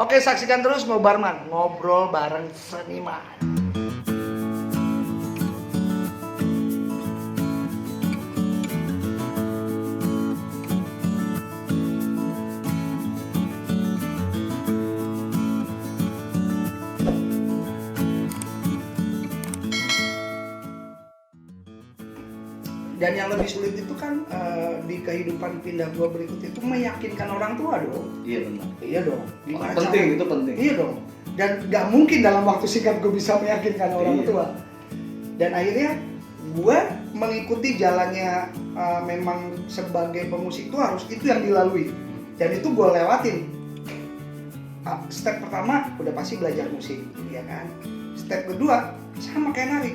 Oke, saksikan terus Ngobarman, ngobrol bareng seniman. Dan yang lebih sulit itu kan di kehidupan pindah gua berikut itu meyakinkan orang tua dong. Iya benar. Iya dong. Gimana Penting, caranya? itu penting. Iya dong. Dan nggak mungkin dalam waktu singkat gue bisa meyakinkan orang Iya. tua. Dan akhirnya gue mengikuti jalannya memang sebagai pemusik itu harus itu yang dilalui. Dan itu gue lewatin. Step pertama udah pasti belajar musik, ya kan. Step kedua sama kayak nari.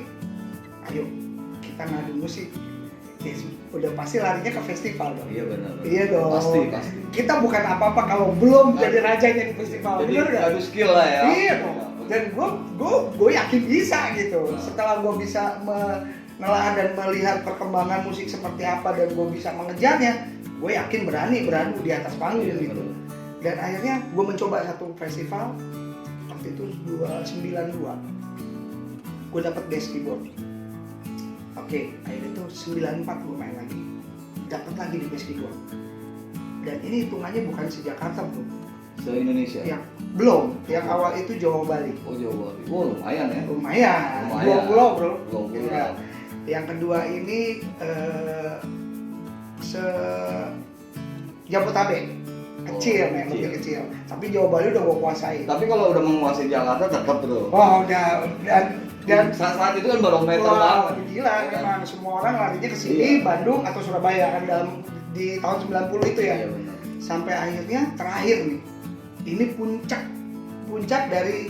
Ayo kita ngadu musik. Yes, udah pasti larinya ke festival dong. Iya benar. Iya dong. Pasti. Kita bukan apa-apa kalau belum jadi rajanya di festival. Jadi Bener nggak? adu skill lah ya. Iya dong. Dan gue yakin bisa gitu. Setelah gue bisa menelaah dan melihat perkembangan musik seperti apa dan gue bisa mengejarnya, gue yakin berani beradu di atas panggung Iya, gitu. benar. Dan akhirnya gue mencoba satu festival waktu itu 292. Gue dapet bass keyboard. Oke, akhirnya itu 94 gue main lagi. Dapat lagi di bass keyboard. Dan ini hitungannya bukan se-Jakarta bro. Se-Indonesia? Yang belum, yang awal itu Jawa Bali. Oh Jawa Bali. Oh lumayan ya. Lumayan, Lumayan. 2 pulau bro. 2 pulau. Ya. Yang kedua ini se Jabotabek. Kecil, kecil. lebih kecil. Tapi Jawa Bali udah gue kuasai. Tapi kalau udah menguasai Jakarta tetap bro. Oh, udah dan saat itu kan barometer wah, banget. gila Ya kan? memang semua orang larinya ke sini, Iya. Bandung atau Surabaya kan di tahun 90 itu ya. Iya benar. Sampai akhirnya terakhir nih. Ini puncak dari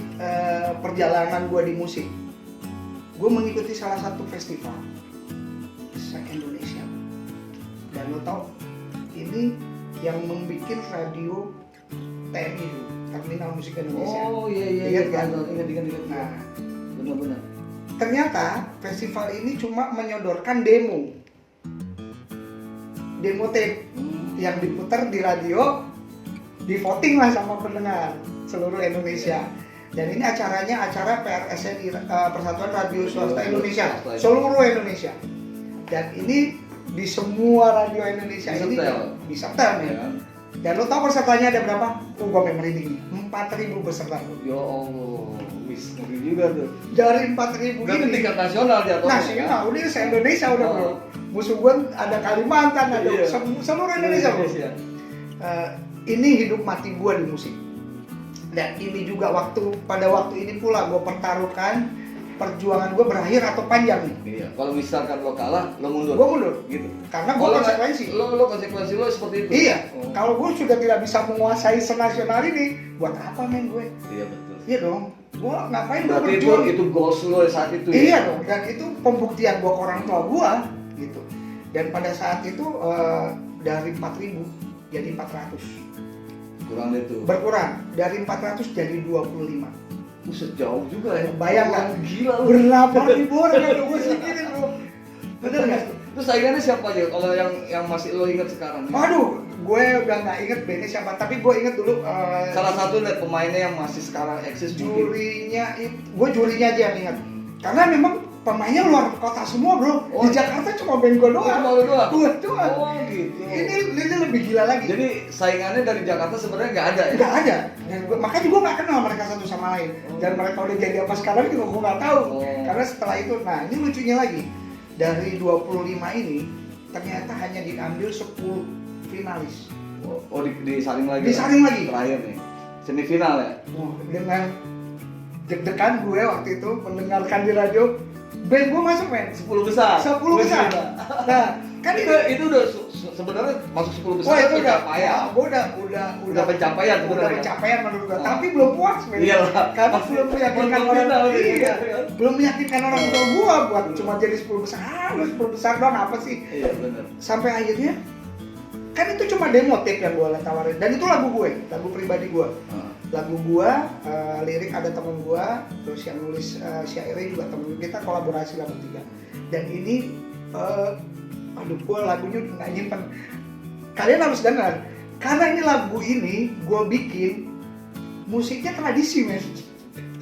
perjalanan gue di musik. Gue mengikuti salah satu festival se-Indonesia. Dan lo tau ini yang membuat radio TMI dulu, Terminal Musik Indonesia. Oh iya Ingat kan? Ingat. Nah, Benar. ternyata festival ini cuma menyodorkan demo tape yang diputar di radio, di voting lah sama pendengar seluruh Indonesia. Dan ini acaranya acara PRSNI, Persatuan Radio Swasta Indonesia, seluruh Indonesia. Dan ini di semua radio Indonesia ini bisa setel nih. Ya. Dan lo tau pesertanya ada berapa? Oh, gua merinding nih. 4.000 peserta. Ya Allah, wis ngeri juga tuh. Dari 4.000 Berarti ini tingkat nasional jatuhnya. nasional, udah se-Indonesia udah bro. Musuh gue ada Kalimantan, ada Iya. seluruh Indonesia bro. Ini hidup mati gue di musik. Dan ini juga pada waktu ini pula gue pertaruhkan perjuangan gue berakhir atau panjang nih. Iya, kalau misalkan lo kalah, lo mundur. Gue mundur, Gitu. karena gue Kalau konsekuensi. Lo konsekuensi lo seperti itu. Iya, Oh. kalau gue sudah tidak bisa menguasai senasional ini, buat apa main gue? Iya betul. Iya dong, gue ngapain gue Berarti berjuang? itu goals lo saat itu. Iya dong, dan itu pembuktian gue ke orang tua gue gitu. Dan pada saat itu dari 4.000 jadi 400. Kurang deh tuh. Berkurang dari 400 jadi 25. Buset, jauh juga ya. Bayangkan. Gila lo. Berapa ribu orang yang gue segini bro. Bener nggak? Terus saingannya siapa aja kalau yang masih lo ingat sekarang? Aduh, gue udah nggak inget bandnya siapa, tapi gue inget dulu Salah satu net pemainnya yang masih sekarang eksis mungkin. gue jurinya aja yang inget. Karena memang pemainnya luar kota semua bro. Oh. Di Jakarta cuma band gue doang. Cuma lo doang? Gue doang. Oh gitu. Ini lebih gila lagi. Jadi saingannya dari Jakarta sebenarnya nggak ada ya? Nggak ada. Dan makanya gue nggak kenal mereka satu sama lain. Dan mereka udah jadi apa sekarang juga gue nggak tahu. Oh. Karena setelah itu, nah ini lucunya lagi. Dari 25 ini ternyata hanya diambil 10 finalis. Oh disaring lagi. Disaring lagi. Terakhir nih. Semifinal ya? Dengan deg-degan gue waktu itu mendengarkan di radio, band gue masuk men 10 besar. 10 besar. Nah, kan itu udah sebenarnya masuk 10 besar. wah itu udah pencapaian. gue udah pencapaian udah sebenarnya. pencapaian menurut gue. Ah. Tapi belum puas men. Iyalah. Karena belum meyakinkan Belum orang final, iya. iya. Belum meyakinkan orang tua gue buat cuma jadi 10 besar. Lu 10 besar doang apa sih? Iya benar. Sampai akhirnya kan itu cuma demo tape yang gue tawarin dan itu lagu gue, lagu pribadi gue. Lagu gua, lirik ada temen gua, terus yang nulis syairnya juga temen kita, kolaborasi lah bertiga. Dan ini, aduh gua lagunya udah nggak nyimpen. Kalian harus dengar, karena ini lagu ini gua bikin musiknya tradisi men.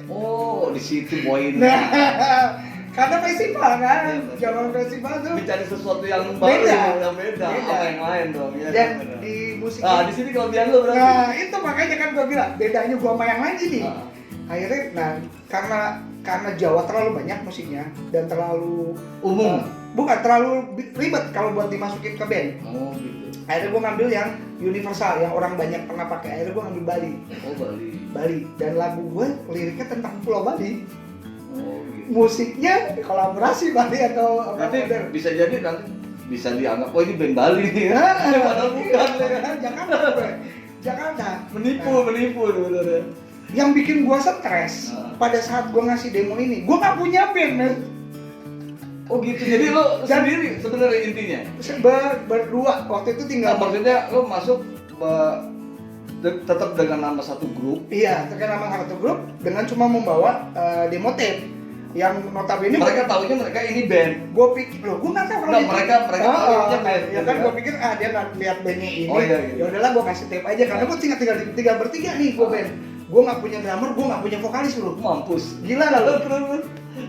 Oh, di situ poinnya. Nah, karena festival kan, Iya, zaman festival tuh. Mencari sesuatu yang baru, Beda. yang beda, Beda. apa yang lain dong. Ya, Dan benar. di musik. Nah, di sini kelebihan lo berarti. Nah, itu makanya kan gua bilang bedanya gua sama yang lain gini. Ah. Akhirnya, nah karena Jawa terlalu banyak musiknya dan terlalu Umum. bukan terlalu ribet kalau buat dimasukin ke band. Oh, gitu. Akhirnya gua ngambil yang universal, yang orang banyak pernah pakai. Akhirnya gua ngambil Bali. Oh, Bali. Bali, dan lagu gue liriknya tentang Pulau Bali, Oh, gitu. musiknya kolaborasi Bali atau apa Berarti modern. bisa jadi nanti bisa dianggap, oh ini band Bali nih. Nah, Padahal bukan. Jakarta gue, Jakarta. Menipu Nah, sebenarnya. yang bikin gue stres pada saat gue ngasih demo ini, gue nggak punya band men. Oh gitu, jadi lo sendiri sebenarnya intinya. Berdua waktu itu Nah, tinggal. maksudnya lo masuk tetap dengan nama satu grup. Iya, terkenal nama satu grup dengan cuma membawa demo tape yang notabene Mereka tahunya mereka ini band. gue pikir loh, gue nggak tahu kalau Nggak, itu. mereka tahunya band. Ya kan gue pikir dia nggak lihat bandnya ini. Oh, iya, iya. Ya udahlah gue kasih tape aja karena gue tinggal bertiga nih gue band. Gue nggak punya drummer, gue nggak punya vokalis loh. Mampus. Gila dah lo.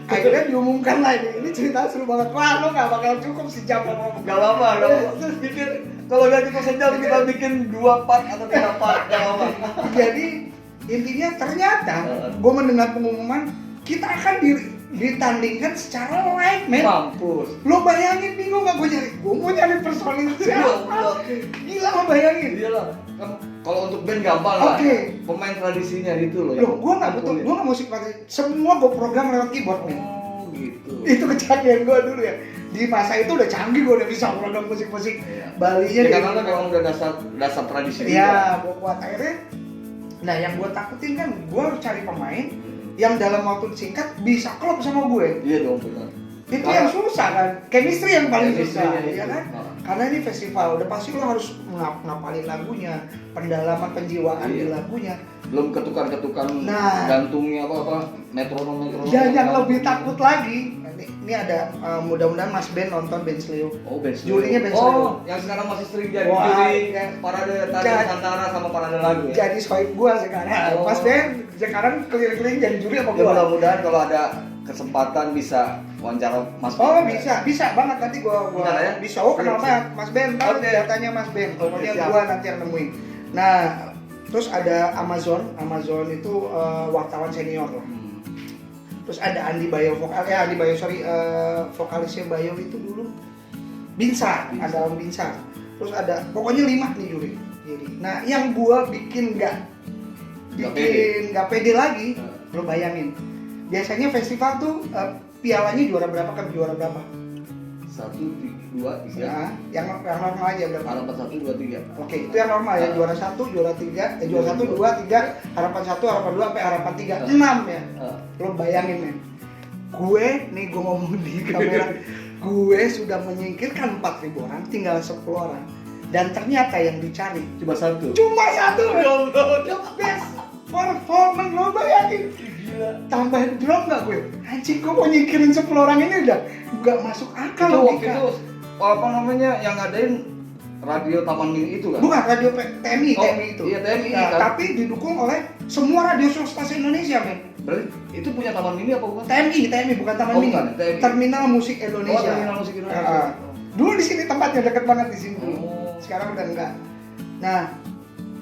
Akhirnya diumumkan lah ini cerita seru banget. Wah lo nggak bakal cukup sejam ngomong. Gak apa-apa, gak apa-apa. Terus bikin, kalau gak cukup sejam kita bikin 2 part atau 3 part, gak apa-apa. Jadi intinya ternyata gue mendengar pengumuman kita akan ditandingkan secara live men. Mampus. Lo bayangin bingung gak gue mau nyari personil siapa? Gila lo bayangin. Iyalah, kan kalau untuk band gampang lah. Oke. Pemain tradisinya itu loh. Loh, gue nggak betul, gue nggak musik pakai semua gue program lewat keyboard men. Oh gitu. Itu kecanggihan gue dulu ya. Di masa itu udah canggih, gue udah bisa program musik-musik Iya. Balinya. Ya karena lo memang udah dasar tradisi. Iya, gue kuat akhirnya. Nah, yang gue takutin kan, gue harus cari pemain yang dalam waktu singkat bisa klop sama gue. Iya dong, benar. Itu yang susah kan, chemistry yang paling susah, Chemistry-nya ya itu. kan? Nah. Karena ini festival, udah pasti lo harus ngapalin lagunya, pendalaman penjiwaan di Iya. lagunya. Belum ketukan-ketukan Nah. jantungnya apa metronom. Dan yang lebih takut lagi, ini ada mudah-mudahan Mas Ben nonton Ben Sleo. Oh, band Jurinya band Oh, Sleo. yang sekarang masih sering jadi Wah, juri iya. parade tari Jadi- Nusantara sama parade lagu ya. Jadi sohib gua sekarang. Oh. Mas Ben sekarang keliling-keliling jadi juri apa Ya gua? mudah-mudahan kalau ada kesempatan bisa wawancara Mas Oh Ben. bisa banget nanti gua Bisa ya? bisa. Oh kenal Siap, banget Mas Ben, ntar Oke. datanya Mas Ben. Oke, Pokoknya siap. gua nanti yang nemuin. Nah, terus ada Amazon itu wartawan senior lah. Terus ada Andi Bayo vokalisnya Bayo itu dulu Binsar, Binsar. ada Om Binsar. Terus ada pokoknya 5 nih juri. Nah, yang gua bikin Nggak pede lagi, lo bayangin. Biasanya festival tuh pialanya juara berapa kan juara berapa? 1, 2, 3. Ya, yang normal aja berapa? Harapan 1, 2, 3. Oke, itu yang normal ya, juara 1, juara 3, juara 1, 2, 3, harapan 1, harapan 2, sampai harapan 3, 6 ya. Lo bayangin men, gue ngomong di kamera, gue sudah menyingkirkan 4.000 orang, tinggal 10 orang. Dan ternyata yang dicari Cuma 1. cuma 1 the best performance, lo bayangin. Gila. Tambahin drum nggak gue? Anjing, gue mau nyingkirin 10 orang ini udah nggak masuk akal Itu waktu logika. itu apa namanya yang ngadain radio Taman Mini itu kan? Bukan radio TMI, Oh, TMI itu. iya, TMI Nah, kan. tapi didukung oleh semua radio swasta se-Indonesia, men. Berarti itu punya Taman Mini apa bukan? TMI bukan Taman Oh, Mini. bukan, TMI. Terminal Musik Indonesia. Oh, Terminal Musik Indonesia. Ah. Dulu di sini tempatnya deket banget di sini dulu. Oh. Sekarang udah enggak. Nah,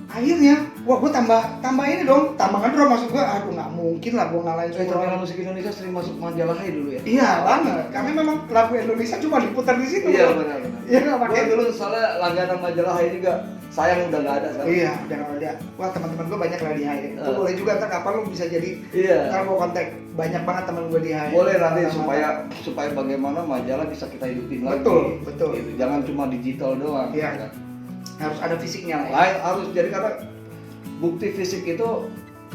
akhirnya, wah gue tambah ini dong, tambahan drum maksud gue, aduh nggak mungkin lah gue ngalahin semua Terminal orang. Musik Indonesia sering masuk majalah Hai dulu ya? Iya banget, karena memang lagu Indonesia cuma diputar di situ. Iya bro. benar. Iya nggak pakai. Gue dulu soalnya langganan majalah Hai juga, sayang udah nggak ada sekarang. Iya, udah nggak ada. Wah teman-teman gue banyak lah di Hai. Itu boleh juga ntar kapan lu bisa jadi. Iya. Ntar gue kontak, banyak banget teman gue di Hai. Boleh nanti Teman-teman. supaya bagaimana majalah bisa kita hidupin lagi. Betul. Gitu. Jangan cuma digital doang. Iya. ya kan? Harus ada fisiknya lah. Ya. Lain harus jadi karena bukti fisik itu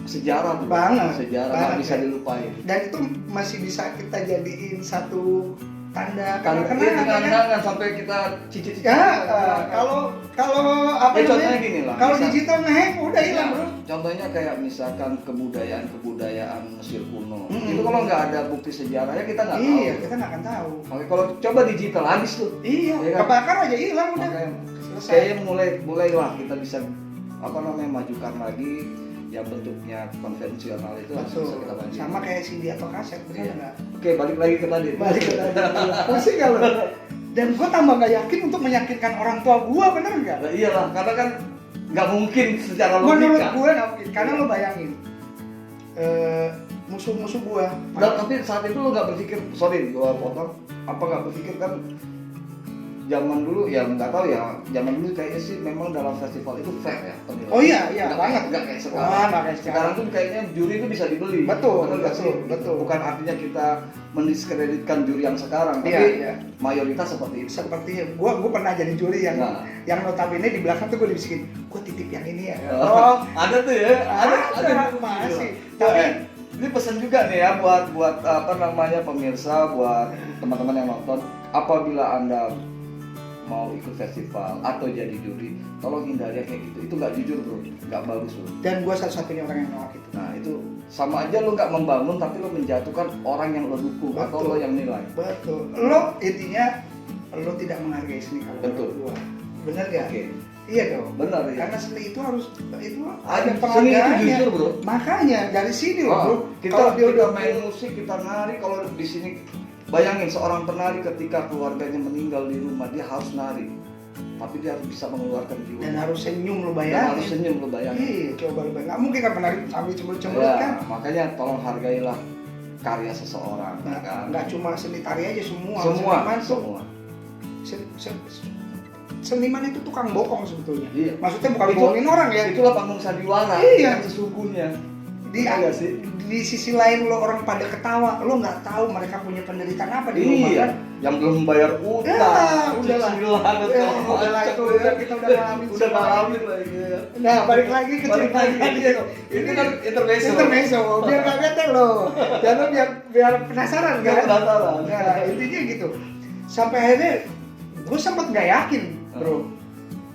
sejarah bro. Banget, Sejarah banget, nggak bisa ya. dilupain. Dan itu masih bisa kita jadiin satu tanda Kan kenangan kan? kenangan sampai kita cicit-cicit. Ya, kalau apa Ya, contohnya namanya? gini lah, Kalau misal- digital ngeheng udah hilang Ya, bro. contohnya kayak misalkan kebudayaan Mesir kuno. Mm-mm. Itu kalau nggak ada bukti sejarahnya kita nggak tahu. Iya, kita nggak akan tahu. Makanya kalau coba digital habis tuh. Iya, Ya kan? kebakar aja hilang udah. Makanya Selesai. kayaknya mulailah kita bisa apa namanya majukan lagi yang bentuknya konvensional itu langsung Betul. bisa kita bandingin. Sama kayak CD atau kaset, benar Iya. nggak? Oke, balik lagi ke tadi. Balik ke tadi. Pusing nggak lo? Dan gue tambah nggak yakin untuk meyakinkan orang tua gue, bener nggak? Nah, iyalah, karena kan nggak mungkin secara logika. Menurut gue nggak mungkin, karena lo bayangin musuh-musuh gue. Nah, tapi saat itu lo nggak berpikir, sorry gua potong, apa nggak berpikir kan zaman dulu ya nggak tahu ya, zaman dulu kayaknya sih memang dalam festival itu fair ya penilaian. Oh iya, iya, Nggak banget. kayak- nggak kayak sekarang. Wah, nggak kayak Sekarang tuh kayaknya juri itu bisa dibeli. Betul, Betul nggak sih? betul, betul. Bukan artinya kita mendiskreditkan juri yang sekarang, tapi Iya, iya. mayoritas seperti itu. Seperti gue pernah jadi juri Nah. yang notabene di belakang tuh gue dibisikin, gue titip yang ini ya. Ada tuh ya, ada, masih. Tapi ini pesan juga nih ya buat apa namanya pemirsa, buat teman-teman yang nonton, apabila Anda mau ikut festival atau jadi juri, tolong hindari yang kayak gitu. Itu nggak jujur bro, nggak bagus bro. dan gue satu-satunya orang yang nolak itu. Nah itu sama aja lo nggak membangun, tapi lo menjatuhkan orang yang lo dukung atau Betul. lo yang nilai. Betul. Lo intinya lo tidak menghargai seni kalau Betul. menurut gua. Bener gak? Oke, Iya dong. benar ya. Karena seni itu harus itu Seni ada itu penghargaannya. jujur bro. Makanya dari sini loh bro. Kita Kalau dia udah main musik, kita nari, kalau di sini bayangin seorang penari ketika keluarganya meninggal di rumah, dia harus nari, tapi dia harus bisa mengeluarkan jiwa dan harus senyum lo dan bayangin. harus senyum lo bayangin. Iya, coba lo bayangin. Nggak mungkin kan penari sambil cemberut-cemberut Ya, kan. makanya tolong hargailah karya seseorang. Nah, kan? nggak cuma seni tari aja, semua. Semua, Seniman tuh, semua. seniman itu tukang bohong sebetulnya. Iya. Maksudnya bukan Itu- bohongin orang ya. Itulah panggung sandiwara Iya. yang sesungguhnya. Di, Iya sih. di sisi lain lo orang pada ketawa, lo nggak tahu mereka punya penderitaan apa di rumah Iya, kan? yang belum membayar utang, Ya, udahlah. cicilan, Ya, segala udahlah macam, itu, ya. kita udah ngalamin udah semua. ngalamin lah iya. Nah, balik lagi ke Balik cerita lagi. tadi. Itu kan intermezzo. Intermezzo, biar gak bete lo. Dan lo biar penasaran Nggak kan? penasaran. Nah, intinya gitu. Sampai akhirnya gue sempat nggak yakin, bro.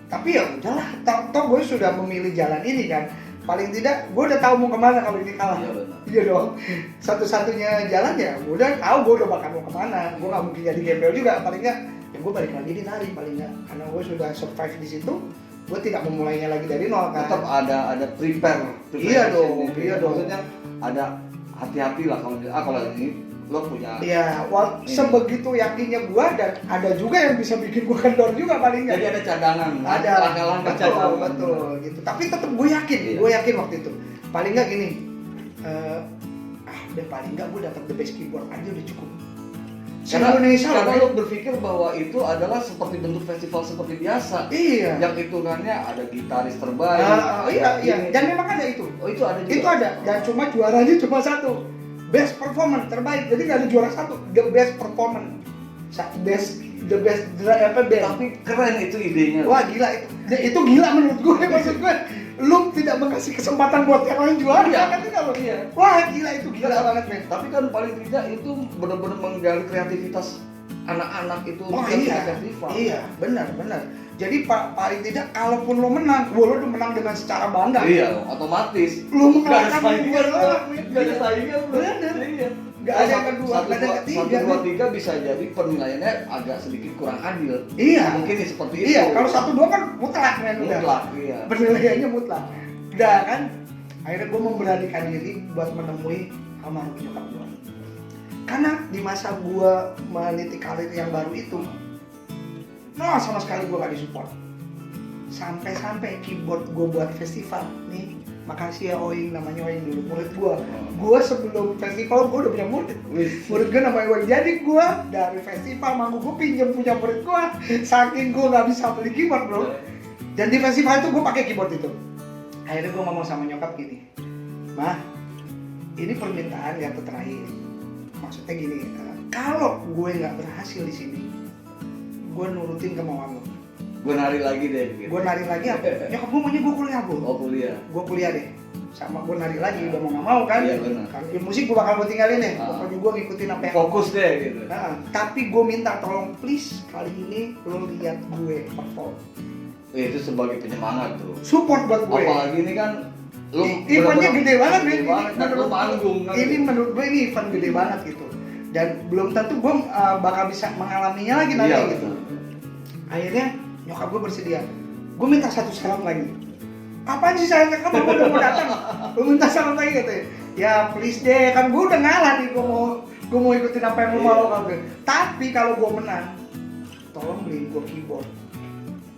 Tapi ya udahlah, toh gue sudah memilih jalan ini kan. Paling tidak gue udah tahu mau kemana kalau ini kalah. Iya, benar. Iya dong. Satu-satunya jalan ya, gue udah tahu gue udah bakal mau kemana. Gue nggak mungkin jadi gembel juga. Paling nggak, ya gue balik lagi di nari paling nggak. Karena gue sudah survive di situ, gue tidak memulainya lagi dari nol kan. Tetap ada prepare. Iya dong, Preparation. iya dong. Maksudnya ada hati-hati lah kalau ini lo punya. Iya, Ini. sebegitu yakinnya gua dan ada juga yang bisa bikin gua kendor juga paling nggak. Jadi ada cadangan. Ada langkah-langkah betul, cadangan. betul gitu. Tapi tetap gue yakin, Iya. gue yakin waktu itu. Paling nggak gini, udah paling nggak gue dapat the best keyboard aja udah cukup. Indonesia karena loh, lo berpikir bahwa itu adalah seperti bentuk festival seperti biasa. iya. Yang hitungannya ada gitaris terbaik. Iya, iya. ini. Dan memang ada itu. Oh itu ada juga. Itu ada. Dan cuma juaranya cuma satu. Best performance terbaik. Jadi nggak ada juara satu. The best performance. The best apa best. Tapi keren itu idenya. Wah gila itu. Itu gila menurut gue. Maksud gue, lu tidak mengasih kesempatan buat yang lain juara Iya. kan itu loh. Iya. Wah gila itu gila banget men. Tapi kan paling tidak itu benar-benar menggali kreativitas anak-anak itu Oh untuk iya, festival. iya, benar. Jadi paling tidak, kalaupun lo menang, lo udah menang dengan secara bangga. Iya, otomatis. Lo Nggak ada mengalahkan saingan, dua orang, nggak ada saingan. Bro. Bener. Iya. Nggak ada yang kedua, nggak ada yang ketiga. Satu, dua, tiga bisa jadi penilaiannya agak sedikit kurang adil. Iya. Mungkin seperti itu. Iya, kalau 1-2 kan mutlak men udah. mutlak, iya. Penilaiannya mutlak. Udah kan, akhirnya gue memberanikan diri buat menemui almarhum nyokap gue. Karena di masa gue meniti karir yang baru itu, nah sama sekali gue gak disupport. Sampai keyboard gue buat festival nih, makasih ya Oing, namanya Oing dulu, murid gue. Gue sebelum festival gue udah punya murid. Murid gue namanya Oing. Jadi gue dari festival manggung gue pinjam punya murid gue, saking gue gak bisa beli keyboard bro. Dan di festival itu gue pakai keyboard itu. Akhirnya gue ngomong sama nyokap gini, Mah, ini permintaan yang terakhir. Maksudnya gini, kalau gue nggak berhasil di sini, gue nurutin kemauan lo. Gue nari lagi deh. Gitu. Gue nari lagi apa? Nyokap gue maunya gue kuliah bro. Oh kuliah. Gue kuliah deh. Sama gue nari lagi, udah mau nggak mau kan? Iya, benar. Kan musik gue bakal gue tinggalin deh. Ah. Pokoknya gue ngikutin apa yang Fokus deh gitu. Nah, tapi gue minta tolong please kali ini lo lihat gue perform. Itu sebagai penyemangat tuh. Support buat gue. Apalagi ini kan lu Eventnya gede banget nih. Gede banget, kan lu manggung kan. Ini menurut gue ini event gede banget gitu. Dan belum tentu gue bakal bisa mengalaminya lagi nanti Iya, gitu. betul. Akhirnya nyokap gue bersedia. Gue minta satu syarat lagi. apaan sih saya kan aku udah mau datang, lu minta salam lagi katanya. Ya please deh, kan gue udah ngalah nih, gue mau ikutin apa yang lu mau kan. Tapi kalau gue menang, tolong beliin gue keyboard.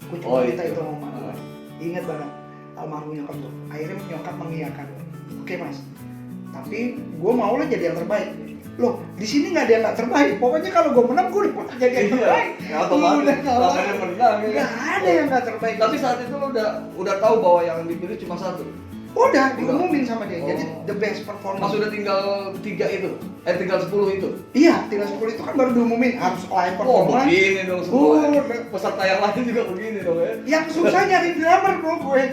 Gue cuma minta itu sama mama gue. Ingat banget, almarhum nyokap gue. Akhirnya nyokap mengiyakan. Oke mas, tapi gue mau lah jadi yang terbaik. Loh, di sini nggak ada yang nggak terbaik. Pokoknya kalau gue menang, gue udah jadi yang terbaik. Ya otomatis. Nggak ada yang nggak terbaik. Tapi saat itu lo udah tahu bahwa yang dipilih cuma satu. Udah diumumin sama dia. Jadi the best performance. Mas udah tinggal 3 itu. Tinggal 10 itu. Iya, tinggal 10 itu kan baru diumumin harus lain performance. Begini dong semua. Peserta yang lain juga begini dong ya. Yang susah nyari drummer bro gue.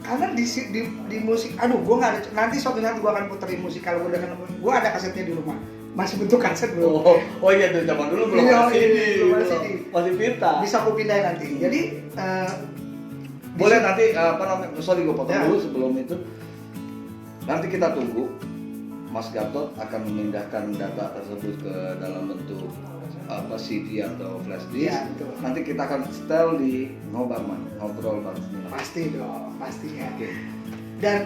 Karena di musik, aduh gue nggak ada. Nanti suatu saat gue akan puterin musik kalau gue udah ketemu. Gue ada kasetnya di rumah. Masih bentuk kaset bro. Oh iya tuh zaman dulu belum Iya, ada CD, belum ada CD. masih pita. Bisa aku pindahin nanti. Jadi Boleh nanti apa namanya? Sorry gue potong Ya. dulu sebelum itu. Nanti kita tunggu Mas Gatot akan memindahkan data tersebut ke dalam bentuk apa CD atau flash disk. Ya, betul. Nanti kita akan setel di ngobrol bareng. pasti dong, pastinya. Oke. Dan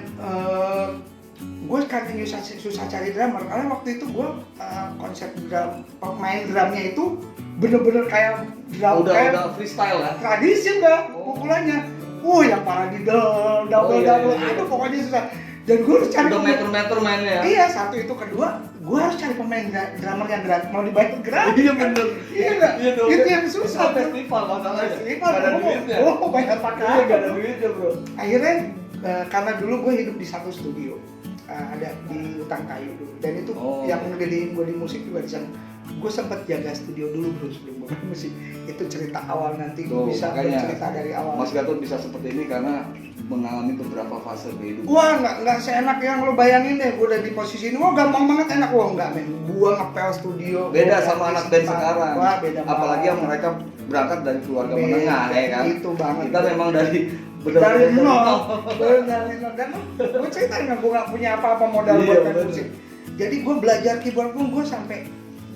gue kan susah cari drummer karena waktu itu gue konsep drum, pemain drumnya itu bener-bener kayak drum kayak Udah freestyle kan? tradisi udah pukulannya. Yang paradiddle, double, iya. aduh pokoknya susah. Dan gue harus cari Udah meter-meter mainnya ya? Iya, satu itu, kedua gue harus cari pemain drummer yang mau dibayar gratis. Iya bener. Iya nggak? Iya dong. Itu yang susah. Itu festival masalahnya. Festival, Gak ada duitnya. Oh, banyak pakai. Iya gak ada duitnya bro. Akhirnya karena dulu gue hidup di satu studio, ada di Utang Kayu dulu, dan itu yang ngedeliin gue di musik juga di sana. Gue sempat jaga studio dulu bro sebelum gue main musik. Itu cerita awal, nanti gue bisa cerita dari awal. Mas Gatot bisa seperti ini karena mengalami beberapa fase kehidupan. Wah nggak seenak yang lo bayangin deh. Gue udah di posisi ini, wah gampang banget enak. Wah nggak men, gue ngepel studio. Beda sama anak band sekarang. Wah beda. Apalagi yang mereka berangkat dari keluarga menengah ya kan. Itu banget. Kita memang dari nol. Dan gue ceritain nggak, gue nggak punya apa-apa modal buat main musik. Jadi gue belajar keyboard pun gue sampai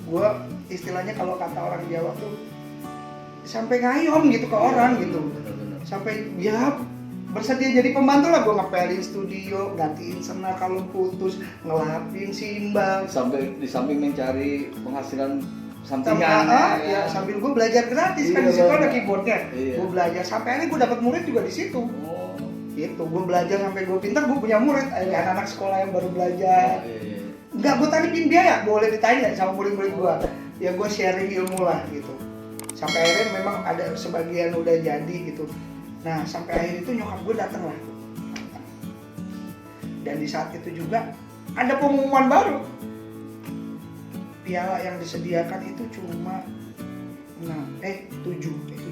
gue istilahnya kalau kata orang Jawa tuh sampai ngayom gitu ke orang gitu. Sampai ya bersedia jadi pembantu lah, gue ngepelin studio, gantiin senar kalau putus, ngelapin simbal, sampai di samping mencari penghasilan sampingan ya sambil gue belajar gratis kan di situ ada keyboardnya. Gue belajar sampai akhirnya gue dapat murid juga di situ. Gitu, gue belajar sampai gue pintar, gue punya murid, anak-anak sekolah yang baru belajar. Enggak, gue tarifin biaya, boleh ditanya sama murid-murid gue. Ya gue sharing ilmu lah gitu. Sampai akhirnya memang ada sebagian udah jadi gitu. Nah sampai akhir itu nyokap gue datang lah. Dan di saat itu juga ada pengumuman baru. Piala yang disediakan itu cuma 7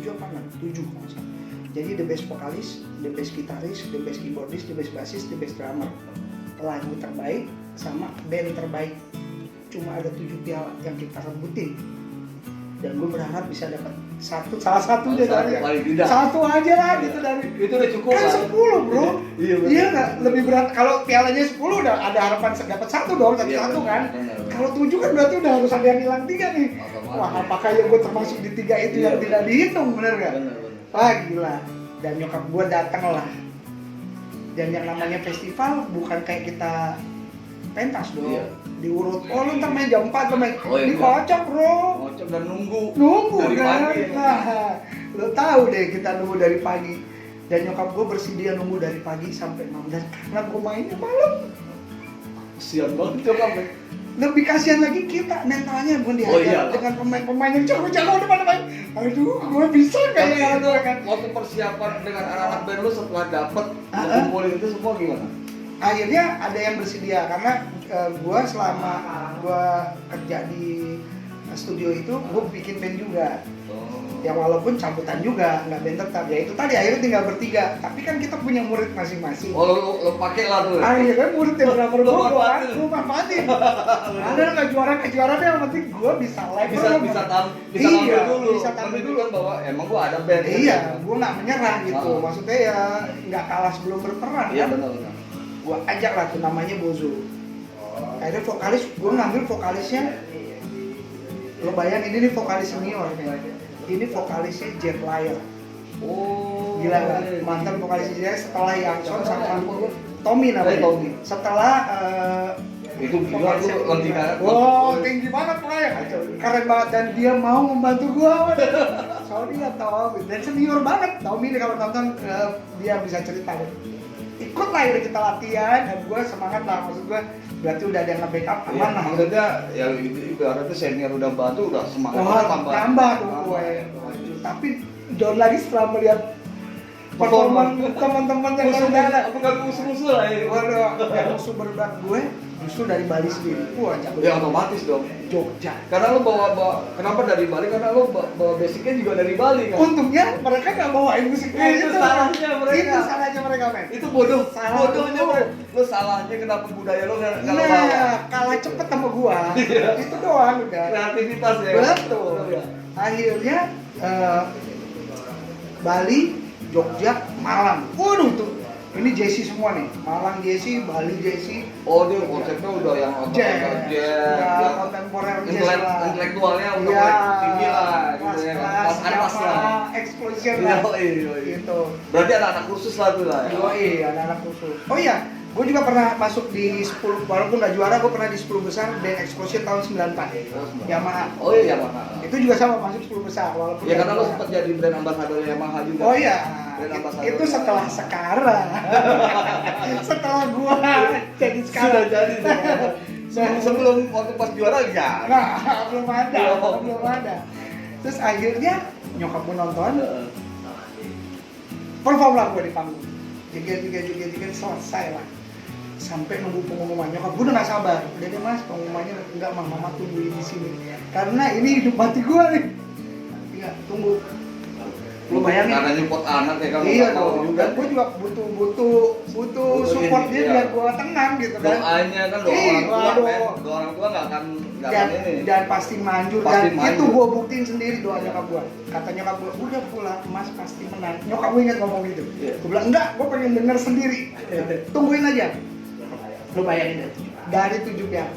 apa 6? 7 maksudnya. Jadi the best vokalis, the best gitaris, the best keyboardist, the best bassist, the best drummer. Lagu terbaik sama band terbaik. Cuma ada 7 piala yang kita rebutin. Dan gue berharap bisa dapat salah satu aja dari satu aja lah gitu dari itu udah cukup kan 10 bro. Iya nggak, lebih berat kalau pialanya 10 udah ada harapan dapat satu dong, satu kan. Kalau 7 kan berarti udah harus ada yang hilang 3 nih. Wah apakah ya gue termasuk di 3 itu yang tidak dihitung, bener nggak? Wah gila. Dan nyokap gue datang lah. Dan yang namanya festival bukan kayak kita pentas dong. Diurut, lu ntar main jam 4 lu main, dikocok bro. Kocok dan nunggu dari kan pagi. Nah, lu tahu deh kita nunggu dari pagi. Dan nyokap gue bersedia nunggu dari pagi sampai malam. Dan karena gue mainnya malam, kasian banget nyokap. lebih kasihan lagi kita mentalnya gue dihadap dengan pemain-pemain yang jago-jago depan main. Aduh, gue bisa kayak gitu kan. Waktu persiapan dengan anak-anak band lu setelah dapet kumpulin itu semua gimana? Akhirnya ada yang bersedia karena gue selama gue kerja di studio itu gue bikin band juga. Ya walaupun camputan juga, nggak band tetap. Ya itu tadi akhirnya tinggal bertiga. Tapi kan kita punya murid masing-masing. Lo pakai lah tuh. Akhirnya murid yang drummer gue manfaatin. Ada nggak juara deh, yang penting gue bisa live. Bisa tampil dulu. Bisa tampil dulu kan bahwa emang gue ada band. Iya, gue nggak menyerah gitu. Maksudnya ya nggak kalah sebelum berperang. Iya kan? benar. Gue ajak lah tuh namanya Bozo. Akhirnya vokalis, gue ngambil vokalisnya. Lo bayangin ini vokalis senior nih. Ini vokalisnya Jet Liar. Gila, mantan vokalis Jazz setelah Yangson sama Tommy namanya. Tommy. Setelah Itu gila tuh latihan. wow, tinggi banget pokoknya. Keren banget dan dia mau membantu gua. Soalnya dia tahu dan senior banget. Tommy nih kalau nonton dia bisa cerita deh. Ikut lah udah kita latihan dan gua semangat lah, maksud gua berarti udah ada yang nge-backup aman lah. Maksudnya ya ibaratnya senior udah bantu udah semangat Wah, tambah tuh gue. Tapi down lagi setelah melihat performa teman-teman yang ada. bukan musuh-musuh lah ini. Waduh, yang musuh berat gue justru dari Bali sendiri. Wah, jago. Ya otomatis dong. Jogja. Karena lo bawa kenapa dari Bali? Karena lo bawa basicnya juga dari Bali kan. Untungnya mereka nggak bawain musik kayak Itu gitu. salahnya mereka. Itu salahnya mereka, men. Itu bodoh. Salah Bodohnya lu. lo salahnya kenapa budaya lo nggak bawa? Nah, kalah cepet sama gua. Itu doang udah. Kreativitas ya. Betul. Akhirnya Bali, Jogja, Malang. Waduh tuh. Ini Jesse semua nih. Malang Jesse, Bali Jesse. Oh dia konsepnya udah yang Jazz, ya, kontemporer jazz lah. intelektualnya udah Iya, tinggi lah gitu ya. kelas, Atas lah. explosion Iya, lah. iya. Gitu. Berarti anak-anak khusus lah tuh lah ya. Yoi, anak-anak khusus. Oh iya, gue juga pernah masuk di 10, walaupun nggak juara, gue pernah di 10 besar band Explosion tahun 94. Yamaha. Oh iya Yamaha. Itu juga sama masuk 10 besar walaupun Ya nggak karena lo juara. sempat jadi brand ambassador Yamaha juga. Oh iya, Brand ambassador. itu setelah sekarang. Setelah gua jadi Sudah sekarang. jadi. Sebelum waktu pas juara ya. Nah, belum ada, Oh. belum ada. Terus akhirnya nyokap gua nonton, perform lah gua di panggung. Juga selesai lah. Sampai nunggu pengumuman, nyokap gua udah nggak sabar. Udah deh mas, pengumumannya enggak mah, mama tungguin di sini. Karena ini hidup mati gua nih. Iya, tunggu. Lu bayangin? Karena nyupport anak ya kan. Iya Tahu dong, juga. dan gue juga butuh support ini, dia iya. biar gue tenang gitu kan. Doanya kan doa Ih, orang tua, waduh. men. Doa orang tua nggak akan dan, ini. dan pasti manjur Pasti dan manjur. itu gue buktiin sendiri doa nyokap gue. Kata nyokap gue, udah pulang mas pasti menang. Nyokap gue ingat ngomong gitu. Iya. Gue bilang enggak, gue pengen denger sendiri. Tungguin aja. Lu bayangin deh, dari 7 piala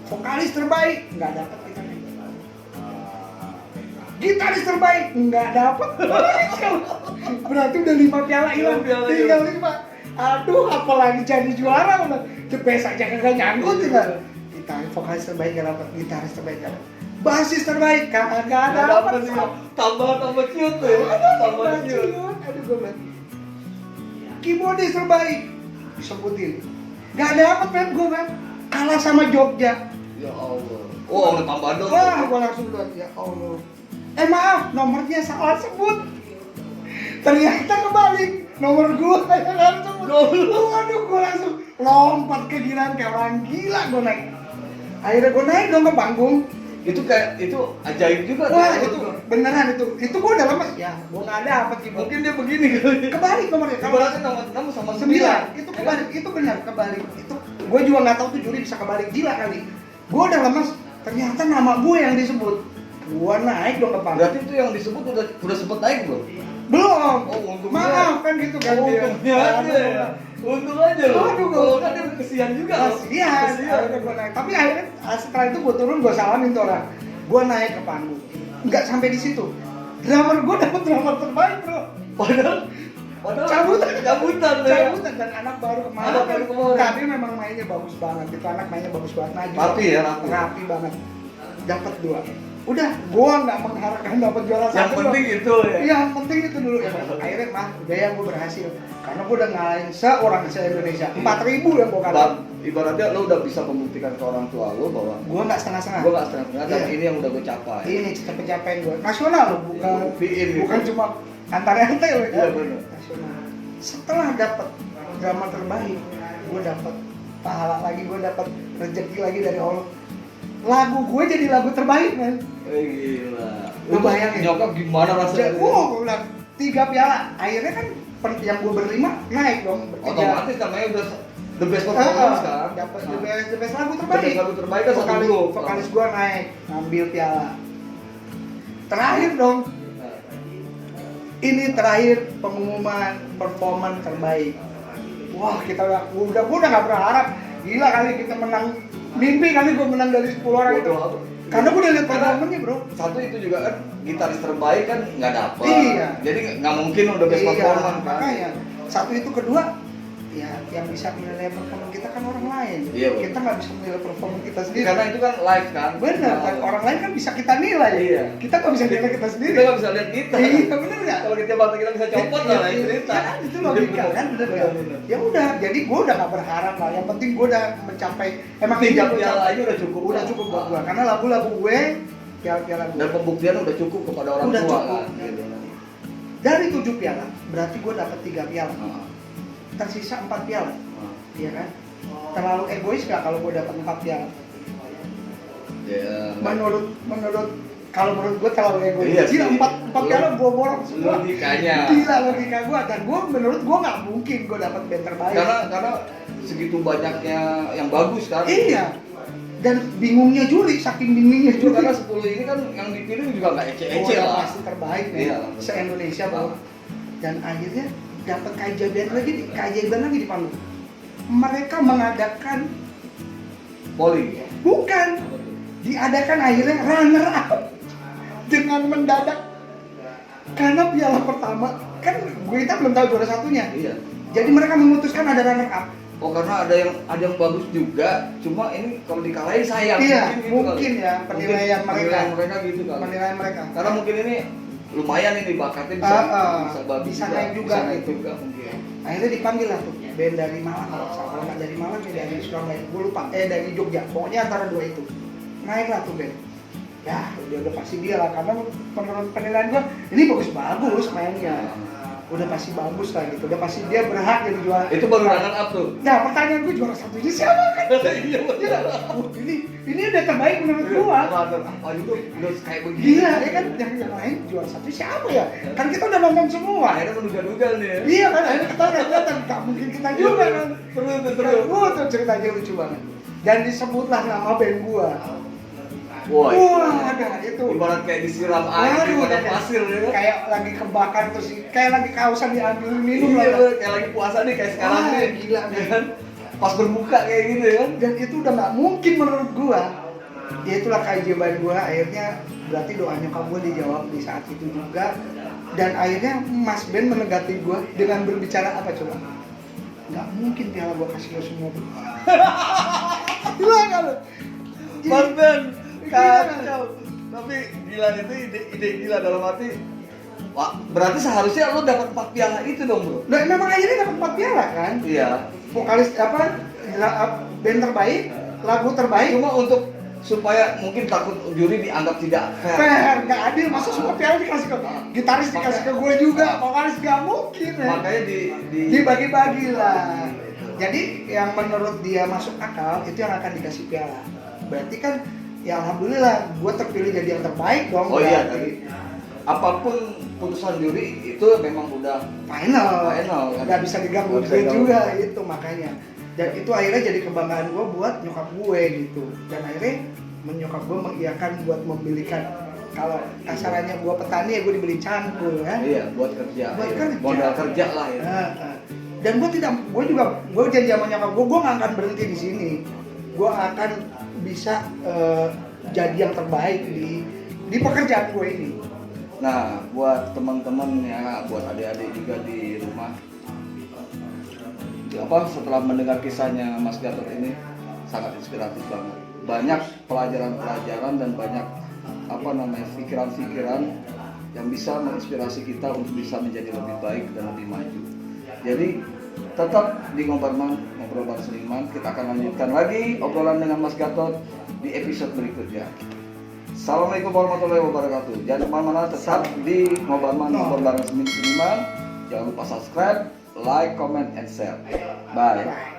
vokalis terbaik nggak dapet kita nih. Gitaris terbaik nggak dapet. Berarti udah 5 piala hilang, tinggal 5. Aduh, apalagi jadi juara udah. Cepet aja kagak nyangkut ya. Gitaris vokalis terbaik nggak dapet, gitaris terbaik nggak dapet, basis terbaik kagak dapet. Tambah cute tuh. Tambah cute. Aduh gue bilang, keyboardis terbaik sebutin nggak dapet kan gue kan, kalah sama Jogja. Ya Allah. Oh, oleh tambah dong. Wah, gue langsung bilang, ya Allah. Maaf, nomornya salah sebut. Ternyata kebalik, nomor gue yang harus sebut. Waduh, gue langsung lompat kegilaan kayak orang gila gue naik. Akhirnya gue naik dong ke panggung. Itu kayak itu ajaib juga. Wah, tuh. itu beneran itu gue udah lama. Ya, gue nggak dapet gitu. Mungkin dia begini kali. Kebalik nomornya. Ibaratnya kamu sama 9, itu kebalik, itu benar kebalik. Itu gue juga nggak tahu tuh juri bisa kebalik, gila kali. Gue udah lemas, ternyata nama gue yang disebut. Gue naik dong ke panggung. Berarti itu yang disebut udah sempet naik belum? Belum. Oh, untung Maaf kan gitu kan Oh, dia. untungnya aja ya. Untung aja loh. Aduh, Kalau kan dia kesian juga loh. Kasihan. Akhirnya gue naik. Tapi akhirnya setelah itu gue turun, gue salamin tuh orang. Gue naik ke panggung. Nggak sampai di situ. Drummer gue dapet drummer terbaik bro. Padahal cabutan ya. Cabutan dan anak baru kemarin. Anak baru kemarin. Tapi memang mainnya bagus banget. Itu anak mainnya bagus banget. Nah, Rapi ya, rapi. Rapi banget. Dapat 2. Udah, gue nggak mengharapkan dapat juara 1. Yang penting itu ya. Iya, yang penting itu dulu ya. Akhirnya mah udah ya gue berhasil. Karena gue udah ngalahin seorang se-Indonesia. 4.000 yang gue Dan kalah. ibaratnya lo udah bisa membuktikan ke orang tua lo bahwa Gue nggak setengah-setengah. gue gak setengah-setengah dan Iya. ini yang udah gue capai. Ini pencapaian gue. Nasional loh, bukan Buktiin gitu. bukan cuma antar RT loh. Iya, bener. Nasional. Setelah dapat drama terbaik, gue dapat pahala lagi, gue dapat rezeki lagi dari Allah. Lagu gue jadi lagu terbaik, men. Gila. Lu bayangin. Nyokap gimana rasanya? Gue bilang 3 piala. Akhirnya kan yang gue berlima naik dong. Otomatis namanya udah the best performance kan. Dapat the best lagu The terbaik. best lagu terbaik kan satu grup. Vokalis gue naik, ngambil piala. Terakhir dong. Ini terakhir pengumuman performan terbaik. Wah, gue udah gak berharap. Gila kali kita menang. Mimpi kali gue menang dari 10 orang itu. Karena gue udah lihat Karena performanya bro. satu itu juga kan gitaris terbaik kan nggak dapet. Iya. Jadi nggak mungkin udah best performance kan. Makanya satu itu, kedua ya yang bisa menilai performa kita kan orang lain. Iya, betul. Kita nggak bisa menilai performa kita sendiri. Karena itu kan live kan. Benar, kan orang lain kan bisa kita nilai. Iya. Kita nggak bisa nilai kita sendiri. Kita nggak bisa lihat kita. Iya benar nggak? Kalau kita mata kita bisa copot lah lain cerita. Ya kan itu logika kan, benar nggak? Ya udah, jadi gue udah nggak berharap lah. Yang penting gue udah mencapai. Emang 3 ini piala aja udah cukup. udah cukup buat gue. Karena lagu-lagu gue, piala-piala gue. Dan pembuktian udah cukup kepada orang Udah tua cukup. kan. Gitu. Dari 7 piala, berarti gue dapat 3 piala. Heeh. Tersisa 4 piala. Heeh. Iya kan? Terlalu egois gak kalau gue dapat 4 piala? Ya. Menurut kalau menurut gue terlalu egois. Iya Gila, sih. 4 piala gue borong semua. Logikanya. Gila logika gue, dan menurut gue nggak mungkin gue dapat band terbaik. Karena segitu banyaknya yang bagus kan. Iya. Dan bingungnya juri, saking bingungnya Itu juri. karena 10 ini kan yang dipilih juga nggak ece-ece Udah lah. pasti terbaik nih, Iya. se-Indonesia bro. Dan akhirnya dapat keajaiban lagi di panggung. Mereka mengadakan, Polling. bukan, diadakan akhirnya runner up dengan mendadak, karena piala pertama kan kita belum tahu juara satunya. Iya. Jadi mereka memutuskan ada runner up. Oh karena ada yang bagus juga, cuma ini kalau dikalahin sayang. Iya, gitu mungkin kali. ya, penilaian Mungkin mereka. penilaian mereka gitu kan. Penilaian mereka. Karena mungkin ini lumayan ini bakatnya bisa bagus bisa naik juga bisa naik gitu. juga mungkin. Akhirnya dipanggil lah tuh band dari Malang kalau nggak dari Malang ya dari Surabaya, gue lupa, dari Jogja, pokoknya antara dua itu. Naik lah tuh band. Ya udah pasti dia lah, karena menurut penilaian gue ini bagus mainnya. Udah pasti bagus lah gitu, udah pasti dia berhak jadi juara. Itu baru runner up tuh. Nah pertanyaan gue juara satunya siapa kan? Iya benar. Ini udah terbaik menurut gua. Runner up aja udah kayak begini. Gila ya kan, yang lain juara satu siapa ya? Kan kita udah nonton semua. Akhirnya menduga-duga nih ya. Iya kan, akhirnya kita udah kelihatan, gak mungkin kita juga kan. Terus. Tuh ceritanya lucu banget. Dan disebutlah nama band gua. Wah, Ada itu. ibarat kayak disiram air di Waduh, padang pasir ya. kayak lagi kebakar terus kayak lagi kausan diambil minum Iya, lah. kayak lagi puasa nih kayak sekarang Wah, nih. gila, ya kan. Pas berbuka kayak gitu ya kan. Dan itu udah nggak mungkin menurut gua. Ya itulah keajaiban gua, akhirnya berarti doa nyokap gua dijawab di saat itu juga. Dan akhirnya Mas Ben menegati gua dengan berbicara apa coba? Nggak mungkin piala gua kasih lo semua bro. Gila kan lo? Mas Ben, Gila. kacau. Tapi gila itu ide gila dalam arti. Wah, berarti seharusnya lo dapat 4 piala itu dong, Bro. Nah, memang akhirnya dapat 4 piala kan? Iya. Vokalis band terbaik, lagu terbaik. Cuma untuk supaya mungkin takut juri dianggap tidak fair. Fair, nggak adil, masa semua piala dikasih ke gitaris, dikasih ke gue juga, vokalis nggak mungkin ya. Makanya Dibagi-bagi lah. Jadi yang menurut dia masuk akal itu yang akan dikasih piala. Berarti kan ya alhamdulillah gue terpilih jadi yang terbaik dong. Oh iya, berarti. tadi apapun putusan juri itu memang udah Final kan? nggak bisa diganggu Nggak bisa diganggu. juga itu makanya. Dan itu akhirnya jadi kebanggaan gue buat nyokap gue gitu. Dan akhirnya menyokap gue mengiyakan buat membelikan, kalau kasarannya gue petani ya gue dibeli cangkul kan. Iya, buat kerja. Buat Iya. kerja. Modal kerja lah ya. Dan gue janji sama nyokap gue nggak akan berhenti di sini. Gue akan bisa jadi yang terbaik di pekerjaan gue ini. Nah, buat teman-teman ya, buat adik-adik juga di rumah, setelah mendengar kisahnya Mas Gatot ini sangat inspiratif banget. Banyak pelajaran-pelajaran dan banyak pikiran-pikiran yang bisa menginspirasi kita untuk bisa menjadi lebih baik dan lebih maju. Jadi tetap di Ngobrol Bareng Seniman, kita akan lanjutkan lagi obrolan dengan Mas Gatot di episode berikutnya. Assalamualaikum warahmatullahi wabarakatuh. Jangan kemana-mana, tetap di Ngobrol Bareng Seniman. Jangan lupa subscribe, like, comment, and share. Bye.